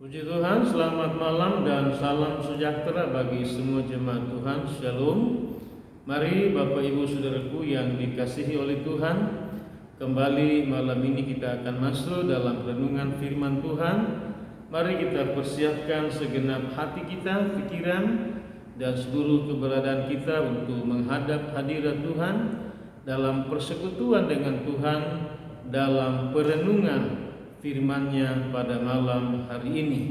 Puji Tuhan, selamat malam dan salam sejahtera bagi semua jemaat Tuhan. Shalom. Mari Bapak Ibu Saudaraku yang dikasihi oleh Tuhan, kembali malam ini kita akan masuk dalam renungan firman Tuhan. Mari kita persiapkan segenap hati kita, pikiran, dan seluruh keberadaan kita untuk menghadap hadirat Tuhan dalam persekutuan dengan Tuhan dalam perenungan firman-Nya pada malam hari ini.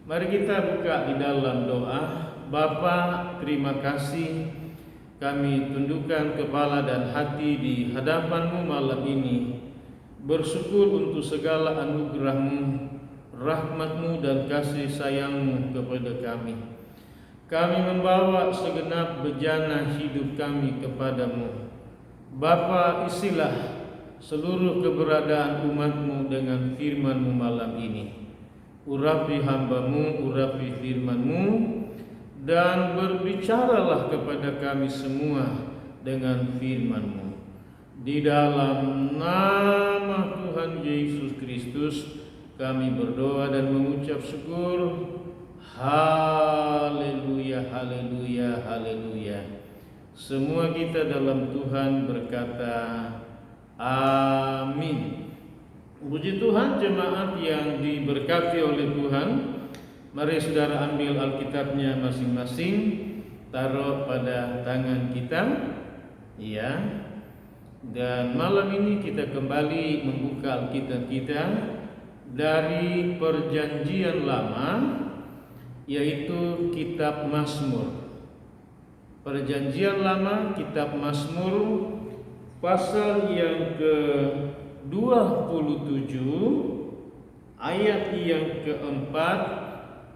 Mari kita buka di dalam doa. Bapa, terima kasih kami tundukkan kepala dan hati di hadapan-Mu malam ini. Bersyukur untuk segala anugerah-Mu, rahmat-Mu dan kasih sayang-Mu kepada kami. Kami membawa segenap bejana hidup kami kepadamu. Bapa, isilah seluruh keberadaan umat-Mu dengan firman-Mu malam ini. Urapi hamba-Mu, urapi firman-Mu, dan berbicaralah kepada kami semua dengan firman-Mu. Di dalam nama Tuhan Yesus Kristus kami berdoa dan mengucap syukur. Haleluya, haleluya, haleluya. Semua kita dalam Tuhan berkata amin. Puji Tuhan, jemaat yang diberkati oleh Tuhan. Mari saudara ambil Alkitabnya masing-masing, taruh pada tangan kita, ya. Dan malam ini kita kembali membuka Alkitab kita dari Perjanjian Lama, yaitu Kitab Mazmur. Perjanjian Lama, Kitab Mazmur, pasal yang ke-27, ayat yang ke-4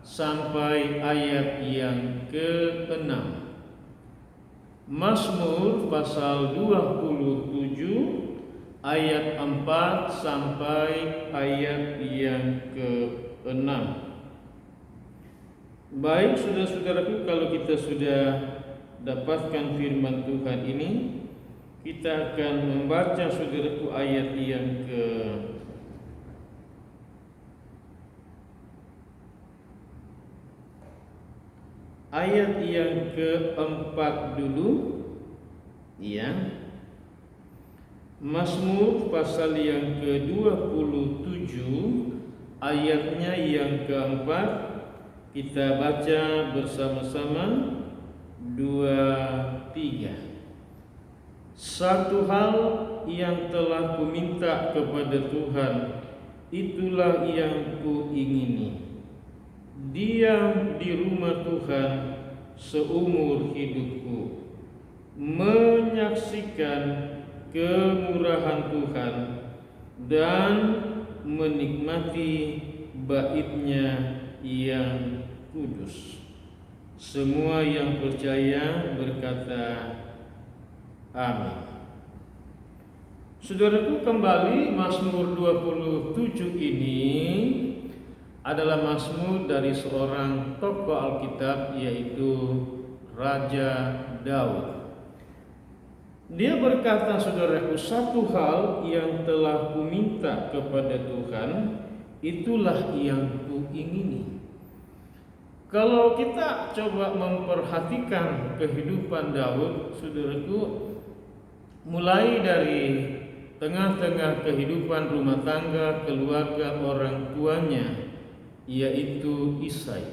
sampai ayat yang ke-6. Mazmur pasal 27 ayat 4 sampai ayat yang ke-6. Baik saudara-saudaraku, kalau kita sudah dapatkan firman Tuhan ini, kita akan membaca saudaraku ayat yang keempat dulu, ya. Mazmur pasal yang ke-27 ayatnya yang keempat, kita baca bersama-sama. 2, 3. Satu hal yang telah kuminta kepada Tuhan, itulah yang kuingini, diam di rumah Tuhan seumur hidupku, menyaksikan kemurahan Tuhan dan menikmati bait-Nya yang kudus. Semua yang percaya berkata amin. Saudaraku, kembali Mazmur 27 ini adalah mazmur dari seorang tokoh Alkitab, yaitu Raja Daud. Dia berkata, saudaraku, satu hal yang telah kuminta kepada Tuhan, itulah yang kuingini. Kalau kita coba memperhatikan kehidupan Daud, saudaraku, mulai dari tengah-tengah kehidupan rumah tangga, keluarga orang tuanya, yaitu Isai.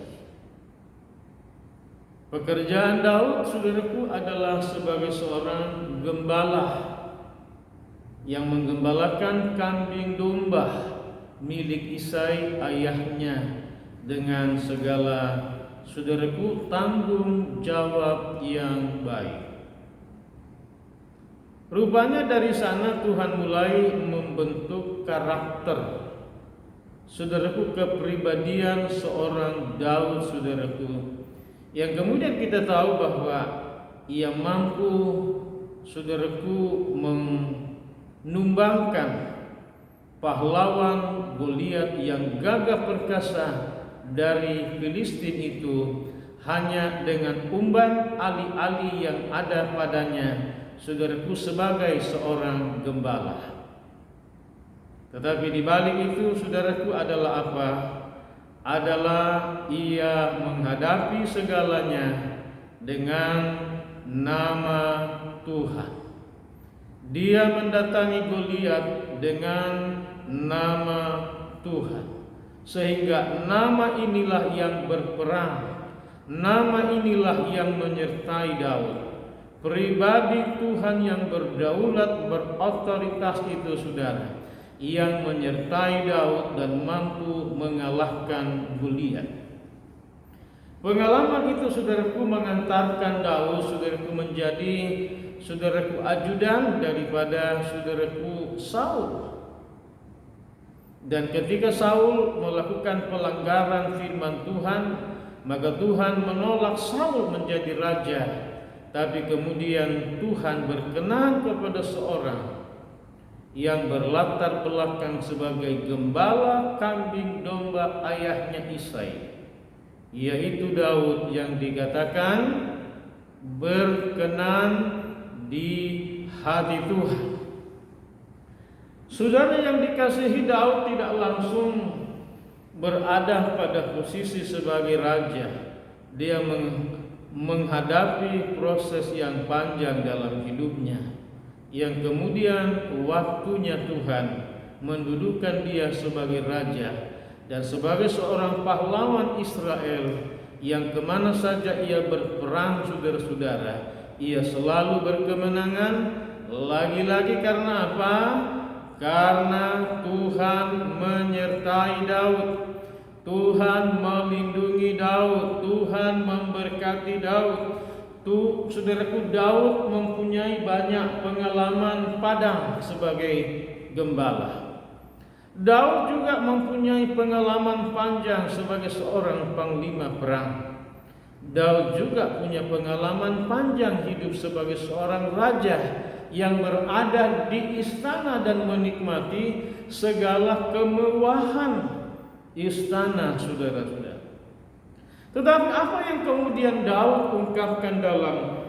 Pekerjaan Daud, saudaraku, adalah sebagai seorang gembala yang menggembalakan kambing domba milik Isai ayahnya dengan segala, saudaraku, tanggung jawab yang baik. Rupanya dari sana Tuhan mulai membentuk karakter, saudaraku, kepribadian seorang Daud, saudaraku, yang kemudian kita tahu bahwa ia mampu, saudaraku, menumbangkan pahlawan Goliat yang gagah perkasa dari Filistin itu hanya dengan umban ali-ali yang ada padanya, saudaraku, sebagai seorang gembala. Tetapi di balik itu, saudaraku, adalah apa? adalah ia menghadapi segalanya dengan nama Tuhan. Dia mendatangi Goliat dengan nama Tuhan, sehingga nama inilah yang berperang, nama inilah yang menyertai Daud. Pribadi Tuhan yang berdaulat, berotoritas itu saudara, yang menyertai Daud dan mampu mengalahkan Goliat. Pengalaman itu saudaraku mengantarkan Daud saudaraku menjadi saudaraku ajudan daripada saudaraku Saul. Dan ketika Saul melakukan pelanggaran firman Tuhan, maka Tuhan menolak Saul menjadi raja. Tapi kemudian Tuhan berkenan kepada seorang yang berlatar belakang sebagai gembala kambing domba ayahnya Isai, yaitu Daud yang dikatakan berkenan di hati Tuhan. Saudara yang dikasihi, Daud tidak langsung berada pada posisi sebagai raja. Dia menghadapi proses yang panjang dalam hidupnya, yang kemudian waktunya Tuhan mendudukan dia sebagai raja dan sebagai seorang pahlawan Israel yang kemana saja ia berperang saudara-saudara, ia selalu berkemenangan. Lagi-lagi karena apa? Karena Tuhan menyertai Daud, Tuhan melindungi Daud, Tuhan memberkati Daud. Saudaraku, Daud mempunyai banyak pengalaman padang sebagai gembala. Daud juga mempunyai pengalaman panjang sebagai seorang panglima perang. Daud juga punya pengalaman panjang hidup sebagai seorang raja yang berada di istana dan menikmati segala kemewahan istana saudara-saudara. Tetapi apa yang kemudian Daud ungkapkan dalam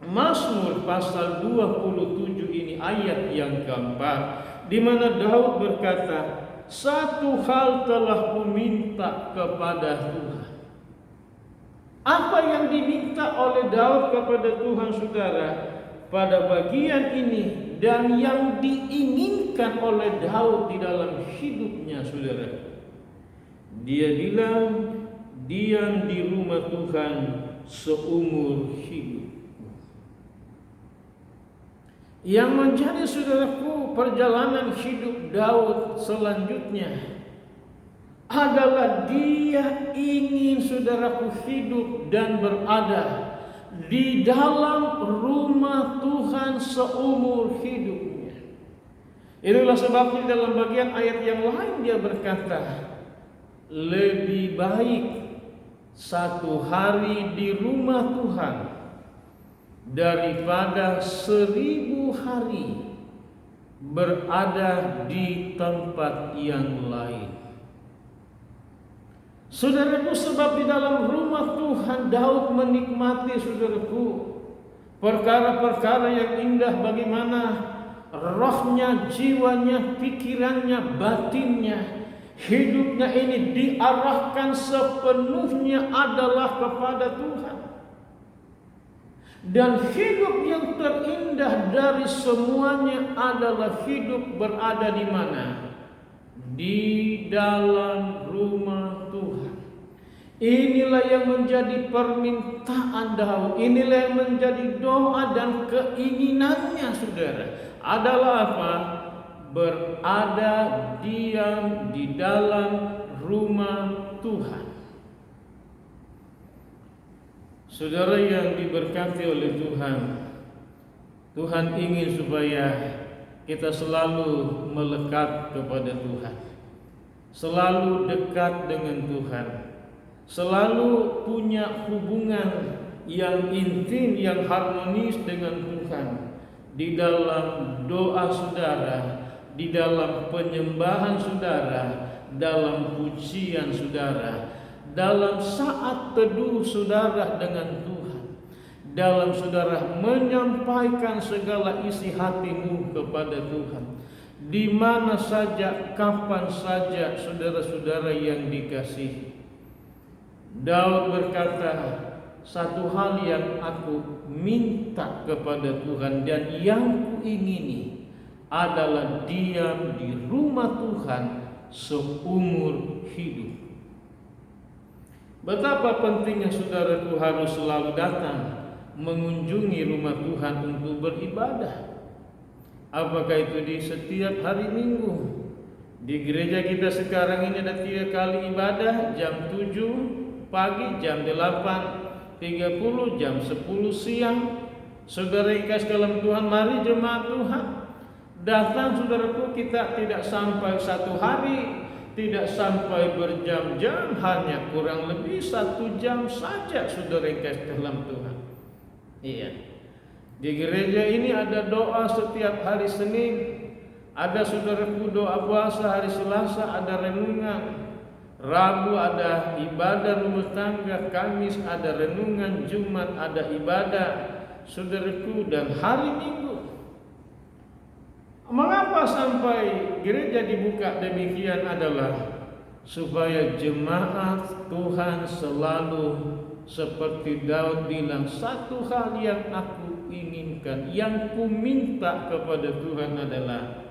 Mazmur pasal 27 ini ayat yang keempat, di mana Daud berkata, satu hal telah kuminta kepada Tuhan. Apa yang diminta oleh Daud kepada Tuhan saudara pada bagian ini dan yang diinginkan oleh Daud di dalam hidupnya saudara, dia bilang, diam di rumah Tuhan seumur hidup. Yang menjadi saudaraku perjalanan hidup Daud selanjutnya adalah dia ingin saudaraku hidup dan berada di dalam rumah Tuhan seumur hidupnya. Itulah sebabnya dalam bagian ayat yang lain dia berkata, lebih baik satu hari di rumah Tuhan daripada 1000 hari berada di tempat yang lain. Saudaraku, sebab di dalam rumah Tuhan Daud menikmati saudaraku perkara-perkara yang indah, bagaimana rohnya, jiwanya, pikirannya, batinnya, hidupnya ini diarahkan sepenuhnya adalah kepada Tuhan. Dan hidup yang terindah dari semuanya adalah hidup berada di mana? Di dalam rumah Tuhan. Inilah yang menjadi permintaan Daud. Inilah yang menjadi doa dan keinginannya saudara. Adalah apa? Berada diam di dalam rumah Tuhan. Saudara yang diberkati oleh Tuhan, Tuhan ingin supaya kita selalu melekat kepada Tuhan, selalu dekat dengan Tuhan, selalu punya hubungan yang intim, yang harmonis dengan Tuhan. Di dalam doa saudara, di dalam penyembahan saudara, dalam pujian saudara, dalam saat teduh saudara dengan Tuhan, dalam saudara menyampaikan segala isi hatimu kepada Tuhan, di mana saja, kapan saja saudara-saudara yang dikasihi. Daud berkata, satu hal yang aku minta kepada Tuhan dan yang kuingini adalah diam di rumah Tuhan seumur hidup. Betapa pentingnya saudaraku harus selalu datang mengunjungi rumah Tuhan untuk beribadah. Apakah itu di setiap hari Minggu? Di gereja kita sekarang ini ada 3 kali ibadah, jam 7 pagi, jam 8:30, jam 10 siang. Saudara yang kasih dalam Tuhan, mari jemaat Tuhan datang saudaraku, kita tidak sampai 1 hari, tidak sampai berjam-jam, hanya kurang lebih 1 jam saja saudara yang kasih dalam Tuhan. Iya. Di gereja ini ada doa setiap hari Senin, ada saudaraku doa puasa hari Selasa, ada renungan, Rabu ada ibadah rumah tangga, Kamis ada renungan, Jumat ada ibadah saudaraku, dan hari Minggu. Mengapa sampai gereja dibuka demikian adalah supaya jemaat Tuhan selalu seperti Daud bilang, satu hal yang aku inginkan, yang ku minta kepada Tuhan adalah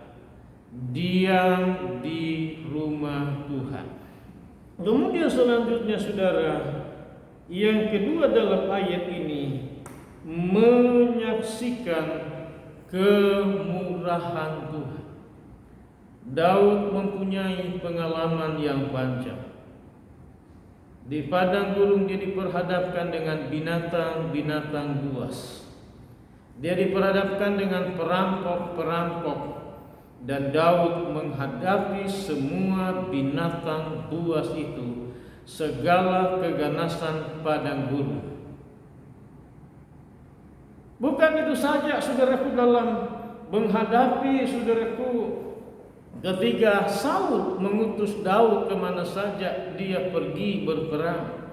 diam di rumah Tuhan. Kemudian selanjutnya saudara, yang kedua dalam ayat ini, menyaksikan kemurahan Tuhan. Daud mempunyai pengalaman yang panjang. Di padang gurun dia diperhadapkan dengan binatang-binatang buas. Dia diperhadapkan dengan perampok-perampok, dan Daud menghadapi semua binatang buas itu, segala keganasan padang gurun. Bukan itu saja saudaraku, dalam menghadapi saudaraku, ketika Saul mengutus Daud kemana saja dia pergi berperang,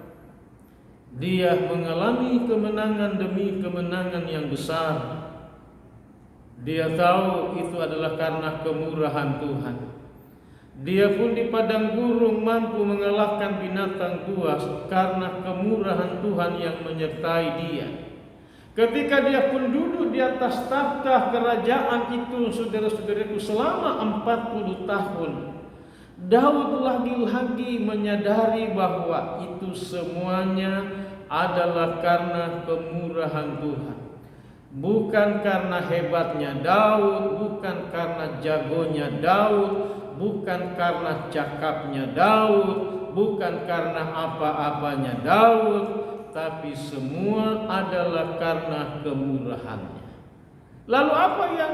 dia mengalami kemenangan demi kemenangan yang besar. Dia tahu itu adalah karena kemurahan Tuhan. Dia pun di padang gurun mampu mengalahkan binatang buas karena kemurahan Tuhan yang menyertai dia. Ketika dia pun duduk di atas takhta kerajaan itu, saudara-saudaraku, selama 40 tahun, Daud lagi-lagi menyadari bahwa itu semuanya adalah karena kemurahan Tuhan. Bukan karena hebatnya Daud, bukan karena jagonya Daud, bukan karena cakapnya Daud, bukan karena apa-apanya Daud, tapi semua adalah karena kemurahannya. Lalu apa yang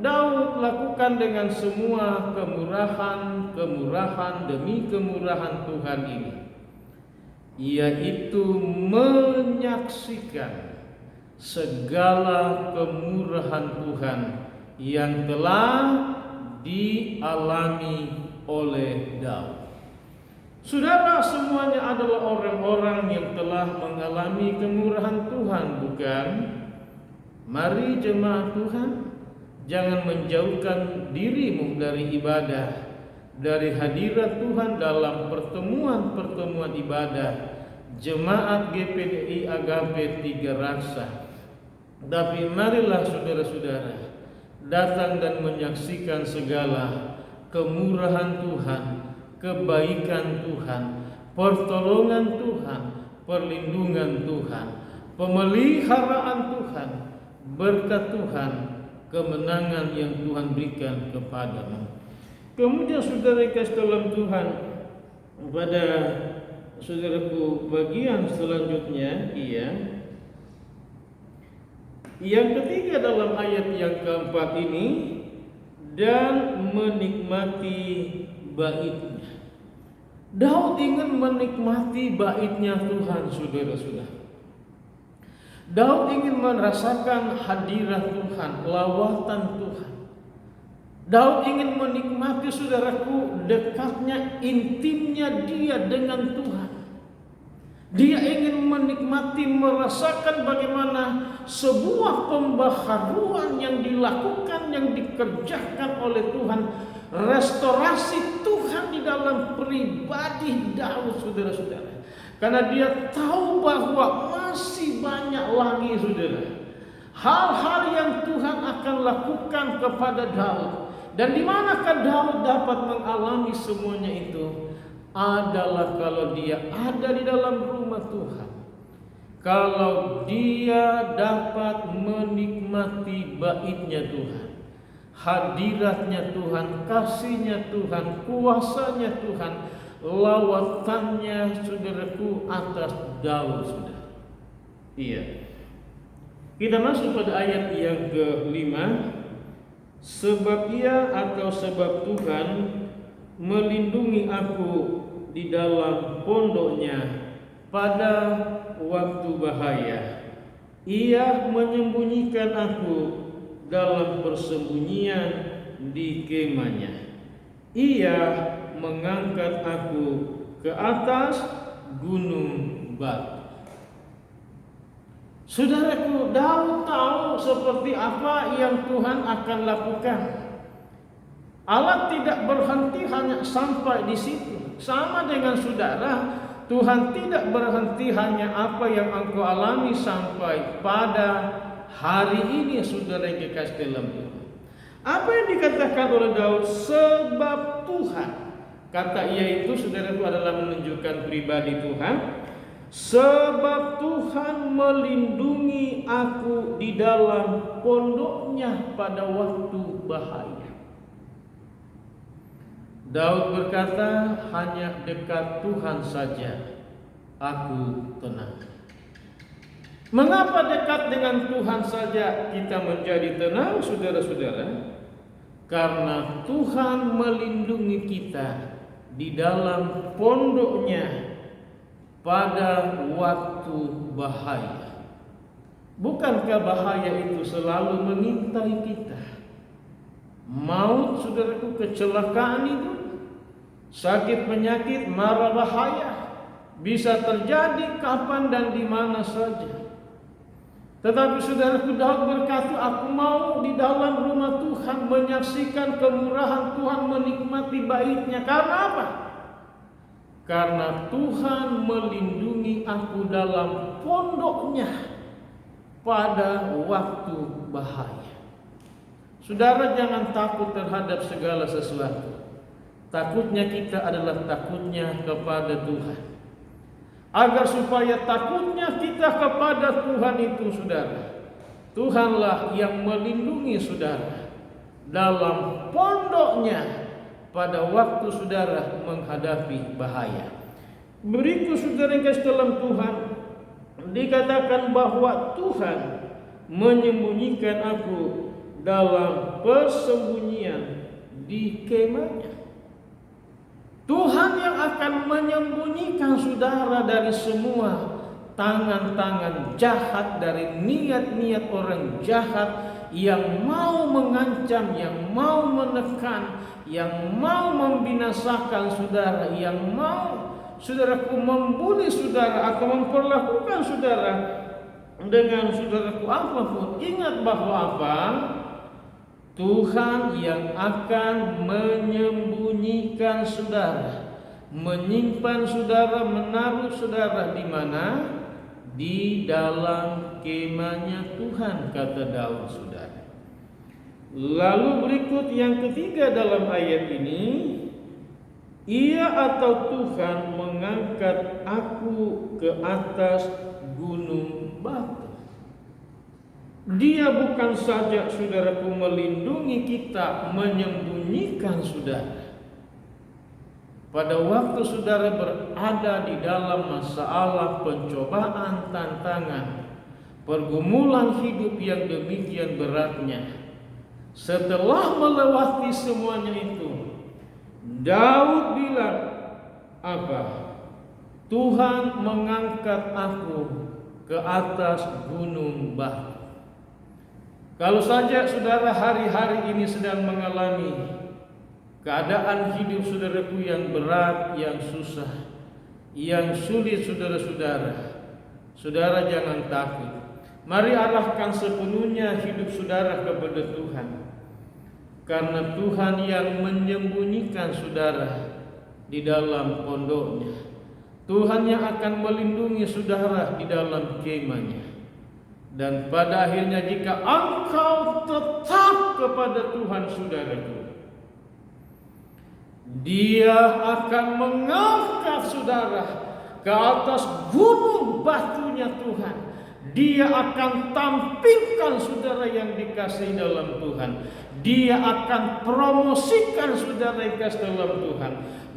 Daud lakukan dengan semua kemurahan demi kemurahan Tuhan ini? Yaitu menyaksikan segala kemurahan Tuhan yang telah dialami oleh Daud. Saudara, semuanya adalah orang-orang yang telah mengalami kemurahan Tuhan, bukan? Mari jemaat Tuhan, jangan menjauhkan dirimu dari ibadah, dari hadirat Tuhan dalam pertemuan-pertemuan ibadah Jemaat GPDI Agape Tiga Raksa. Tapi marilah saudara-saudara datang dan menyaksikan segala kemurahan Tuhan, kebaikan Tuhan, pertolongan Tuhan, perlindungan Tuhan, pemeliharaan Tuhan, berkat Tuhan, kemenangan yang Tuhan berikan kepadamu. Kemudian saudara kasih dalam Tuhan, pada saudaraku bagian selanjutnya, yang ketiga dalam ayat yang keempat ini, dan menikmati baitnya. Daud ingin menikmati baitnya Tuhan, saudara-saudara. Daud ingin merasakan hadirat Tuhan, lawatan Tuhan. Daud ingin menikmati, saudaraku, dekatnya, intimnya dia dengan Tuhan. Dia ingin menikmati, merasakan bagaimana sebuah pembaharuan yang dilakukan, yang dikerjakan oleh Tuhan. Restorasi Tuhan di dalam pribadi Daud, saudara-saudara. Karena dia tahu bahwa masih banyak lagi, saudara, hal-hal yang Tuhan akan lakukan kepada Daud. Dan di manakah Daud dapat mengalami semuanya itu? Adalah kalau dia ada di dalam rumah Tuhan. Kalau dia dapat menikmati baitnya Tuhan, hadiratnya Tuhan, kasihnya Tuhan, kuasanya Tuhan, lawatannya, saudaraku, atas Daud, saudara. Iya. Kita masuk pada ayat yang ke-5. Sebab ia atau sebab Tuhan melindungi aku di dalam pondoknya pada waktu bahaya. Ia menyembunyikan aku dalam persembunyian di kemahnya. Ia mengangkat aku ke atas gunung batu. Saudaraku, Daud tahu seperti apa yang Tuhan akan lakukan. Allah tidak berhenti hanya sampai di situ. Sama dengan saudara, Tuhan tidak berhenti hanya apa yang engkau alami sampai pada hari ini, saudara yang dikasihi dalam Tuhan. Apa yang dikatakan oleh Daud? Sebab Tuhan. Kata ia itu, saudaraku, adalah menunjukkan pribadi Tuhan. Sebab Tuhan melindungi aku di dalam pondoknya pada waktu bahaya. Daud berkata, hanya dekat Tuhan saja aku tenang. Mengapa dekat dengan Tuhan saja kita menjadi tenang, saudara-saudara? Karena Tuhan melindungi kita di dalam pondoknya pada waktu bahaya. Bukankah bahaya itu selalu mengintai kita? Maut, saudaraku, kecelakaan itu, sakit penyakit, mara bahaya bisa terjadi kapan dan di mana saja. Tetapi saudaraku, Daud berkata, aku mau di dalam rumah Tuhan menyaksikan kemurahan Tuhan, menikmati baitnya. Karena apa? Karena Tuhan melindungi aku dalam pondoknya pada waktu bahaya. Saudara, jangan takut terhadap segala sesuatu. Takutnya kita adalah takutnya kepada Tuhan. Agar supaya takutnya kita kepada Tuhan itu, saudara, Tuhanlah yang melindungi saudara dalam pondoknya pada waktu saudara menghadapi bahaya. Berikut, saudara yang kasih dalam Tuhan, dikatakan bahwa Tuhan menyembunyikan aku dalam persembunyian di kemahnya. Tuhan yang akan menyembunyikan saudara dari semua tangan-tangan jahat, dari niat-niat orang jahat yang mau mengancam, yang mau menekan, yang mau membinasakan saudara, yang mau, saudaraku, membuli saudara atau memperlakukan saudara dengan, saudaraku, apapun. Ingat bahwa apa? Tuhan yang akan menyembunyikan saudara, menyimpan saudara, menaruh saudara di mana? Di dalam kemahnya Tuhan, kata Daud, saudara. Lalu berikut yang ketiga dalam ayat ini, ia atau Tuhan mengangkat aku ke atas gunung batu. Dia bukan saja, saudaraku, melindungi kita, menyembunyikan saudara. Pada waktu saudara berada di dalam masalah, pencobaan, tantangan, pergumulan hidup yang demikian beratnya, setelah melewati semuanya itu, Daud bilang apa? Tuhan mengangkat aku ke atas gunung batu. Kalau saja saudara hari-hari ini sedang mengalami keadaan hidup saudaraku yang berat, yang susah, yang sulit, saudara-saudara, saudara jangan takut. Mari arahkan sepenuhnya hidup saudara kepada Tuhan. Karena Tuhan yang menyembunyikan saudara di dalam pondoknya. Tuhan yang akan melindungi saudara di dalam kemahnya. Dan pada akhirnya jika engkau tetap kepada Tuhan saudaraku, Dia akan mengangkat saudara ke atas gunung batunya Tuhan. Dia akan tampilkan saudara yang dikasihi dalam Tuhan. Dia akan promosikan saudara yang dikasihi dalam Tuhan.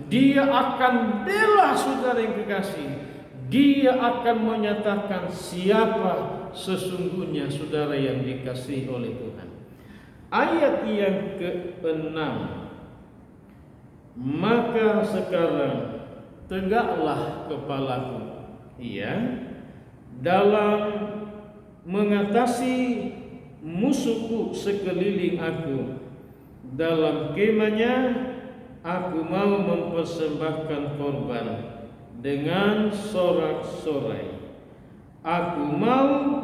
Dia akan bela saudara yang dikasihi. Dia akan menyatakan siapa sesungguhnya saudara yang dikasihi oleh Tuhan. Ayat yang ke-6. Maka sekarang tegaklah kepalaku, dalam mengatasi musuhku sekeliling aku. Dalam kemahnya aku mau mempersembahkan korban dengan sorak-sorai. Aku mau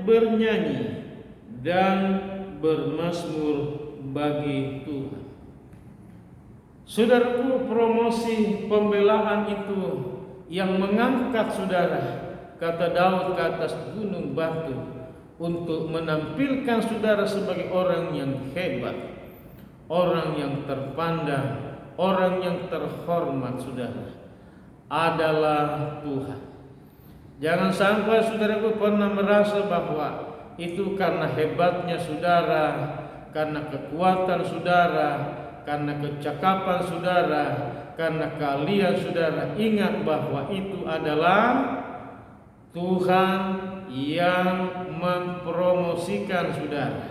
bernyanyi dan bermazmur bagi Tuhan. Saudaraku, promosi pembelaan itu yang mengangkat saudara, kata Daud, ke atas gunung batu untuk menampilkan saudara sebagai orang yang hebat, orang yang terpandang, orang yang terhormat saudara, adalah Tuhan. Jangan sampai saudaraku pernah merasa bahwa itu karena hebatnya saudara, karena kekuatan saudara, karena kecakapan saudara, karena keahlian saudara. Ingat bahwa itu adalah Tuhan yang mempromosikan saudara,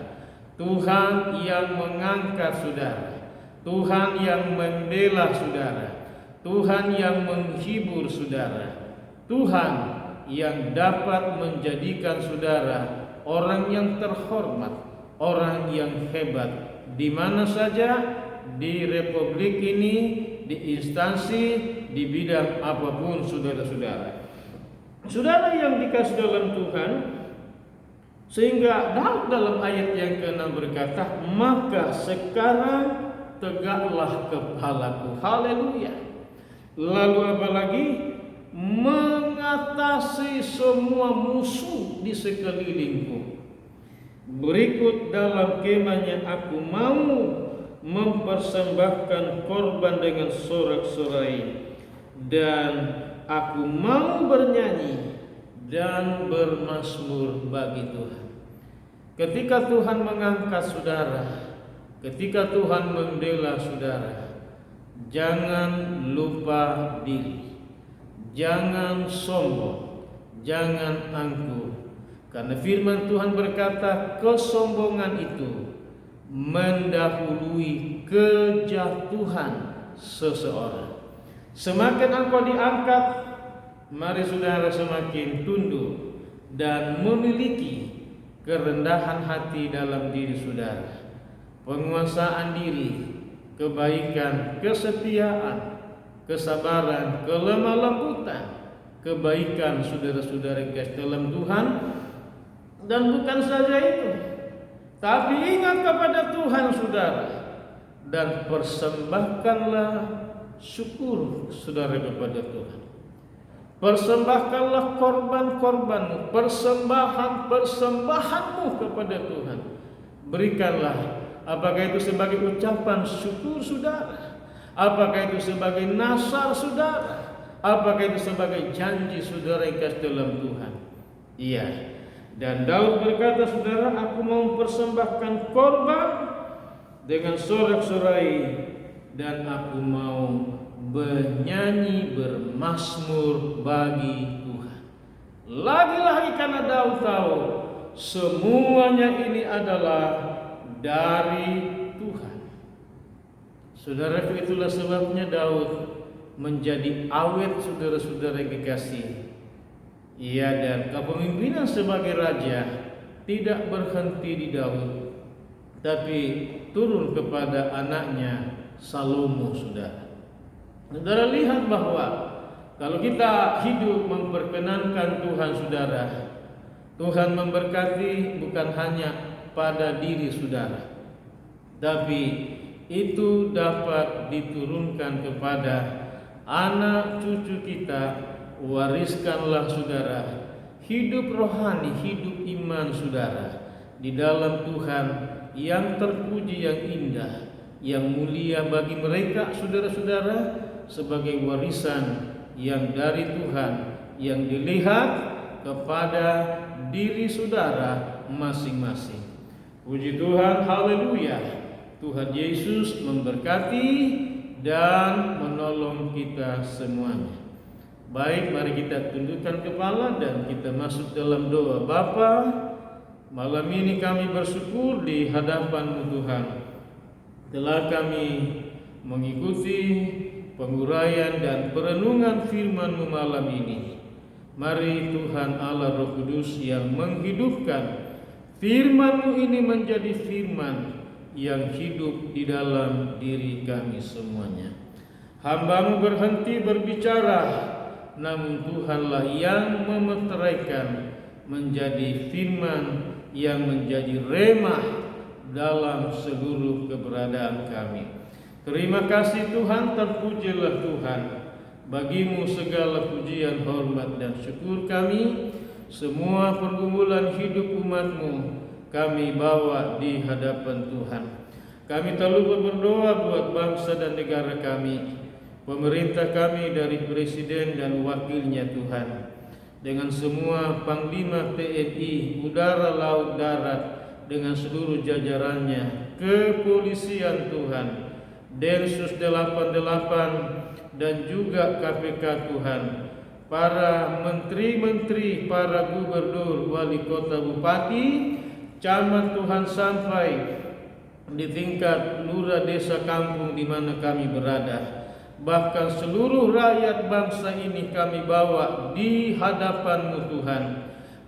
Tuhan yang mengangkat saudara, Tuhan yang membela saudara, Tuhan yang menghibur saudara, Tuhan yang dapat menjadikan saudara orang yang terhormat, orang yang hebat di mana saja di republik ini, di instansi, di bidang apapun saudara-saudara. Saudara yang dikasihi dalam Tuhan, sehingga Daud dalam ayat yang ke-6 berkata, maka sekarang tegaklah kepalaku. Haleluya. Lalu apa lagi? Mengatasi semua musuh di sekelilingku. Berikut dalam kemahnya aku mau mempersembahkan korban dengan sorak-sorai, dan aku mau bernyanyi dan bermazmur bagi Tuhan. Ketika Tuhan mengangkat saudara, ketika Tuhan membela saudara, jangan lupa diri, jangan sombong, jangan angkuh. Karena firman Tuhan berkata, kesombongan itu mendahului kejatuhan seseorang. Semakin engkau diangkat, mari saudara semakin tunduk dan memiliki kerendahan hati dalam diri saudara, penguasaan diri, kebaikan, kesetiaan, kesabaran, kelemah lembutan, kebaikan saudara-saudara yang dalam Tuhan. Dan bukan saja itu, tapi ingat kepada Tuhan saudara, dan persembahkanlah syukur saudara kepada Tuhan. Persembahkanlah korban-korbanmu, persembahanmu kepada Tuhan. Berikanlah, apakah itu sebagai ucapan syukur saudara, apakah itu sebagai nasar saudara, apakah itu sebagai janji saudara yang kasih dalam Tuhan. Iya. Dan Daud berkata, saudara, aku mau mempersembahkan korban dengan sorak-sorai, dan aku mau bernyanyi bermazmur bagi Tuhan. Lagi-lagi karena Daud tahu semuanya ini adalah dari Tuhan. Saudara, itulah sebabnya Daud menjadi awet saudara-saudara yang kekasih. Ia dan kepemimpinan sebagai raja tidak berhenti di Daud, tapi turun kepada anaknya Salomo, saudara. Saudara lihat bahwa kalau kita hidup memperkenankan Tuhan, saudara, Tuhan memberkati bukan hanya pada diri saudara, tapi itu dapat diturunkan kepada anak cucu kita, wariskanlah saudara hidup rohani, hidup iman saudara di dalam Tuhan yang terpuji, yang indah, yang mulia bagi mereka saudara-saudara, sebagai warisan yang dari Tuhan, yang dilihat kepada diri saudara masing-masing. Puji Tuhan, haleluya. Tuhan Yesus memberkati dan menolong kita semuanya. Baik, mari kita tundukkan kepala dan kita masuk dalam doa. Bapa, malam ini kami bersyukur di hadapan-Mu Tuhan. Telah kami mengikuti penguraian dan perenungan firman-Mu malam ini. Mari Tuhan Allah Roh Kudus yang menghidupkan firman-Mu ini menjadi firman yang hidup di dalam diri kami semuanya. Hamba-Mu berhenti berbicara, namun Tuhanlah yang memeteraikan menjadi firman yang menjadi remah dalam seluruh keberadaan kami. Terima kasih Tuhan, terpujilah Tuhan. Bagimu segala pujian, hormat dan syukur kami. Semua pergumulan hidup umat-Mu kami bawa di hadapan Tuhan. Kami tak lupa berdoa buat bangsa dan negara kami, pemerintah kami dari presiden dan wakilnya Tuhan, dengan semua panglima TNI, udara, laut, darat, dengan seluruh jajarannya, kepolisian Tuhan, Densus 88 dan juga KPK Tuhan, para menteri-menteri, para gubernur, wali kota, bupati, camat Tuhan, sampai di tingkat lurah, desa, kampung di mana kami berada. Bahkan seluruh rakyat bangsa ini kami bawa di hadapan-Mu Tuhan.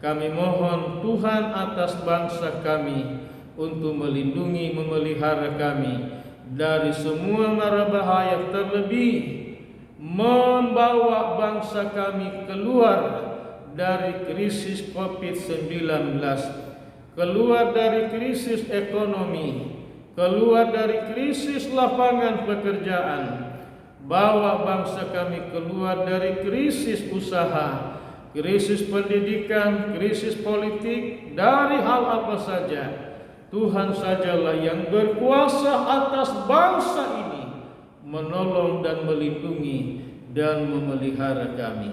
Kami mohon Tuhan atas bangsa kami untuk melindungi, memelihara kami dari semua mara bahaya, terlebih membawa bangsa kami keluar dari krisis COVID-19, keluar dari krisis ekonomi, keluar dari krisis lapangan pekerjaan, bawa bangsa kami keluar dari krisis usaha, krisis pendidikan, krisis politik, dari hal apa saja. Tuhan sajalah yang berkuasa atas bangsa ini, menolong dan melindungi dan memelihara kami.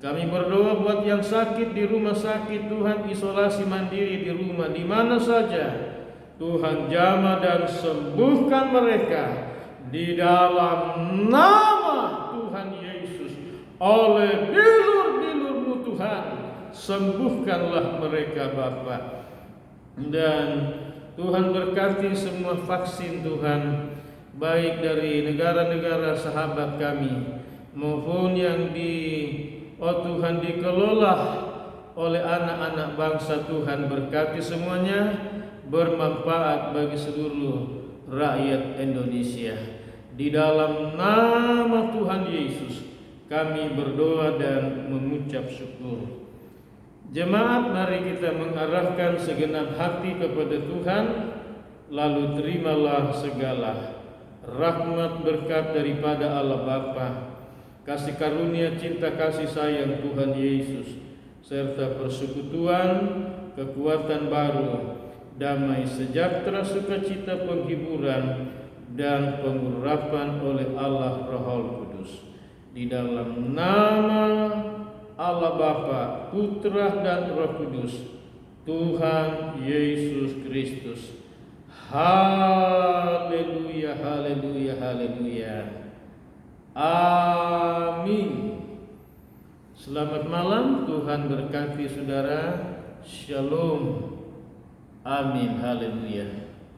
Kami berdoa buat yang sakit di rumah sakit, Tuhan, isolasi mandiri di rumah, di mana saja. Tuhan jamah dan sembuhkan mereka di dalam nama Tuhan Yesus. Oleh bilur-bilur-Mu Tuhan, sembuhkanlah mereka Bapa. Dan Tuhan berkati semua vaksin Tuhan, baik dari negara-negara sahabat kami maupun yang Tuhan dikelola oleh anak-anak bangsa Tuhan. Berkati semuanya, bermanfaat bagi seluruh rakyat Indonesia. Di dalam nama Tuhan Yesus kami berdoa dan mengucap syukur. Jemaat, mari kita mengarahkan segenap hati kepada Tuhan, lalu terimalah segala rahmat berkat daripada Allah Bapa, kasih karunia cinta kasih sayang Tuhan Yesus, serta persekutuan, kekuatan baru, damai sejahtera, sukacita, penghiburan, dan pengurapan oleh Allah Roh Kudus. Di dalam nama Allah Bapa, Putra dan Roh Kudus, Tuhan Yesus Kristus. Haleluya, haleluya, haleluya. Amin. Selamat malam, Tuhan berkati saudara. Shalom. Amin. Haleluya.